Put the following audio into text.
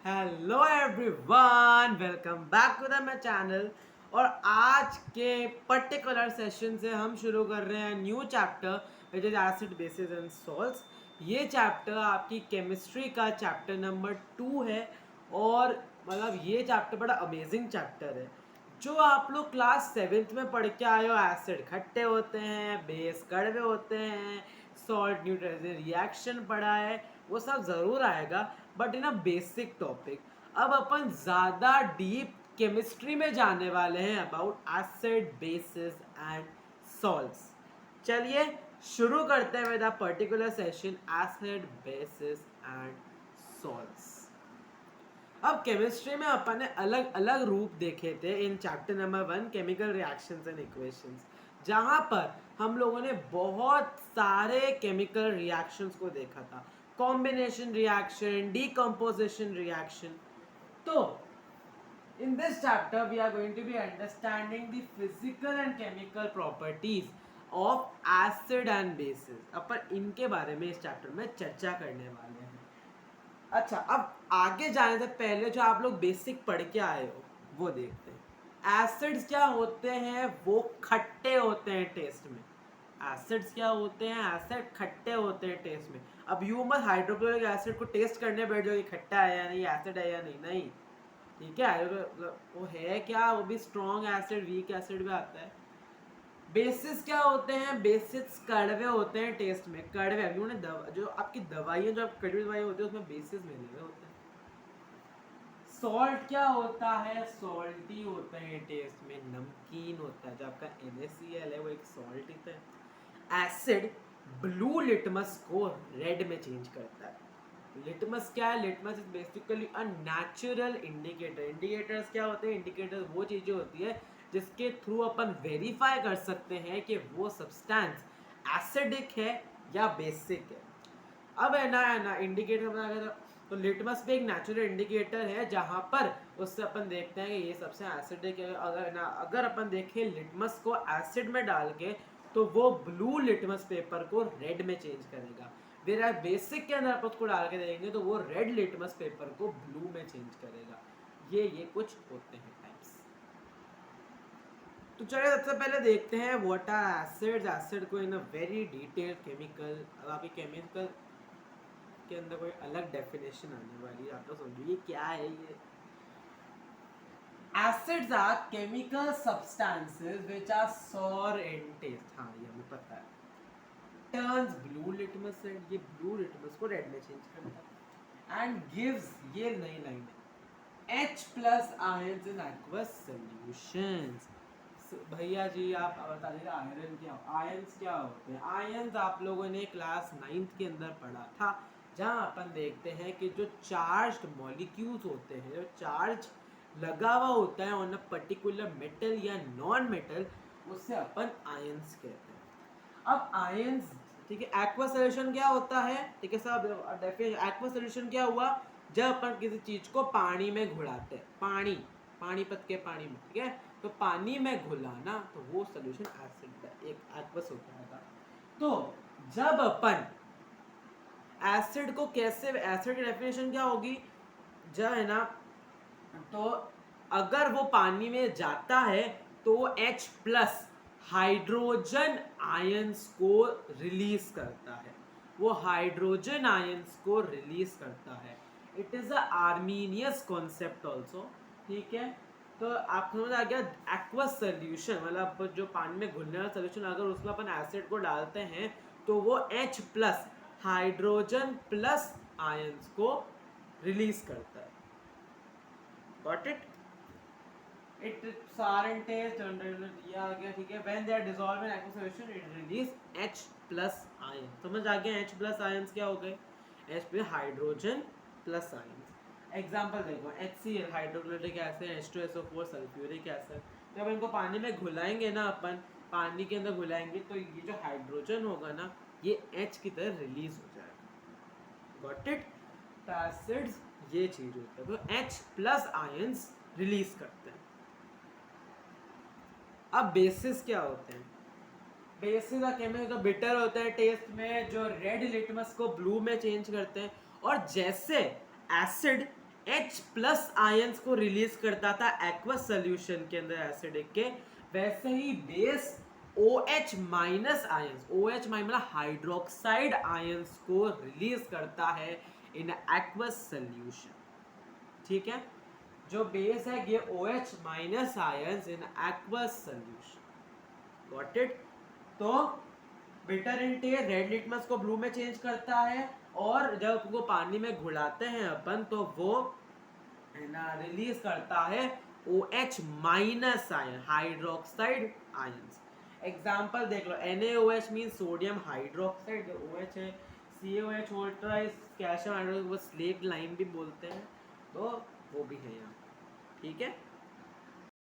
Hello everyone, welcome back to the my channel. और आज के पर्टिकुलर सेशन से हम शुरू कर रहे हैं new chapter which is acid basis and salts. ये चैप्टर आपकी केमिस्ट्री का चैप्टर नंबर 2 है। और मतलब ये चैप्टर बड़ा अमेजिंग चैप्टर है। जो आप लोग क्लास 7th में पढ़ के आए हो, एसिड खट्टे होते हैं, बेस कड़वे होते हैं, सॉल्ट न्यूट्रलाइजेशन रिएक्शन पढ़ा है, वो सब ज़रूर आएगा but in a basic topic. अब अपन ज़्यादा डीप केमिस्ट्री में जाने वाले हैं about acid basis and salts. चलिए शुरू करते हैं with a particular session acid basis and salts. अब केमिस्ट्री में अपन ने अलग अलग रूप देखे थे in chapter number 1 chemical reactions and equations, जहां पर हम लोगों ने बहुत सारे केमिकल रिएक्शंस को देखा था। Combination reaction, decomposition reaction. तो in this chapter we are going to be understanding the physical and chemical properties of acid and bases। अपन इनके बारे में इस चैप्टर में चर्चा करने वाले हैं। अच्छा, अब आगे जाने से पहले जो आप लोग बेसिक पढ़ के आए हो वो देखते हैं। एसिड्स क्या होते हैं? वो खट्टे होते हैं टेस्ट में। एसिड्स क्या होते हैं? एसिड खट्टे होते हैं टेस्ट में। अब यू मत हाइड्रोक्लोरिक एसिड को टेस्ट करने बैठ जाओ कि खट्टा है या नहीं, एसिड है या नहीं। नहीं, ठीक है, वो है क्या? वो भी स्ट्रॉन्ग एसिड, वीक एसिड भी आता है। बेसिस क्या होते हैं? बेसिस कड़वे होते हैं टेस्ट में। कड़वे जो आपकी दवाइयाँ, जो आप कड़वी दवाइयाँ होती है उसमें बेसिस मिले हुए होते हैं। सॉल्ट क्या होता है? सॉल्टी होता है टेस्ट में, नमकीन होता है। जो आपका NaCl है वो एक सॉल्ट ही है। एसिड ब्लू लिटमस को रेड में चेंज करता है। लिटमस क्या है? Litmus is basically a natural indicator. Indicators क्या होते हैं? इंडिकेटर्स वो चीजें होती है जिसके थ्रू अपन वेरीफाई कर सकते हैं कि वो सब्सटेंस एसिडिक है या बेसिक है। अब है ना इंडिकेटर तो लिटमस भी एक नेचुरल इंडिकेटर है जहां पर उससे अपन देखते हैं कि ये सबसे एसिडिक है। अगर अपन देखें लिटमस को एसिड में डाल के तो वो ब्लू लिटमस पेपर को रेड में चेंज करेगा। वेयर बेसिक के अंदर अपन उसको डाल के देंगे तो वो रेड लिटमस पेपर को ब्लू में चेंज करेगा। ये कुछ होते हैं टाइप्स। तो चलिए सबसे पहले देखते हैं व्हाट आर एसिड्स। एसिड को in a very detailed chemical, अब आपकी केमिकल के अंदर कोई अलग डेफिनेशन आने वाली है, आप लोग समझो ये क्या है। ये acids are chemical substances which are sour in taste. हाँ, ये हमें पता है। टर्न्स ब्लू लिटमस रेड, ये ब्लू लिटमस को रेड में चेंज करता है। एंड गिव्स, ये नई लाइन है, H plus ions in aqueous solutions. भैया जी आप बता दीजिए आयरन क्या, आयंस क्या होते हैं? आयंस आप लोगों ने क्लास 9th के अंदर पढ़ा था, जहां अपन देखते हैं कि जो चार्ज्ड मॉलिक्यूल्स होते हैं, जो चार्ज लगा हुआ होता है ऑन अ पर्टिकुलर मेटल या नॉन मेटल, उससे अपन आयंस कहते हैं। अब आयंस, ठीक है। एक्वा सॉल्यूशन क्या होता है? ठीक है साहब, डेफिनेशन एक्वा सॉल्यूशन क्या हुआ? जब अपन किसी चीज को पानी में घुलाते हैं, पानीपत के पानी में, ठीक है, तो पानी में घुलाना, तो वो सोल्यूशन एसिड का एक एक्वस होता है। तो जब अपन एसिड को कैसे, एसिड की डेफिनेशन क्या होगी? जब है ना, तो अगर वो पानी में जाता है तो वो H प्लस हाइड्रोजन आयंस को रिलीज करता है। वो हाइड्रोजन आयंस को रिलीज करता है। It is a Arrhenius concept also, ठीक है। तो आप समझ आ गया। एक्वस सोल्यूशन मतलब जो पानी में घुलने वाला सोल्यूशन, अगर उसमें अपन एसिड को डालते हैं तो वो H plus hydrogen plus ions को रिलीज करता है। Got it? It sour in taste and ये आ गया, ठीक है। When they are dissolved in aqueous solution, it release H plus ion। समझ आ गया H plus ions क्या हो गए? H plus hydrogen plus ions. Example देखो, HCl hydrochloric acid, H2SO4 sulphuric acid. जब इनको पानी में घुलाएंगे ना, अपन पानी के अंदर घुलाएंगे तो ये जो हाइड्रोजन होगा ना, ये H की तरह रिलीज हो जाएगा। Got it? तो एसिड्स ये चीज होता है, तो H प्लस आयंस रिलीज करते हैं। अब बेसिस क्या होते हैं? बेसिस का केमिकल बिटर होता है टेस्ट में, जो रेड लिटमस को ब्लू में चेंज करते हैं। और जैसे एसिड H प्लस आयंस को रिलीज करता था एक्वस सोल्यूशन के अंदर एसिडिक के, वैसे ही base OH minus ions, OH minus मतलब हाइड्रोक्साइड आयंस को रिलीज करता है इन एक्वस सोल्यूशन। ठीक है, जो बेस है ये OH minus ions in aqueous solution. Got it? तो बिटर इंटेयर रेड लिटमस को ब्लू में चेंज करता है, और जब उसको पानी में घुलाते हैं अपन तो वो रिलीज करता है OH minus ion, hydroxide ions. Example देख लो, NaOH mean sodium hydroxide, OH है, CaOH होता है कैल्शियम हाइड्रोक्साइड, वो स्लेट लाइम भी बोलते हैं, तो वो भी है यहाँ। ठीक है।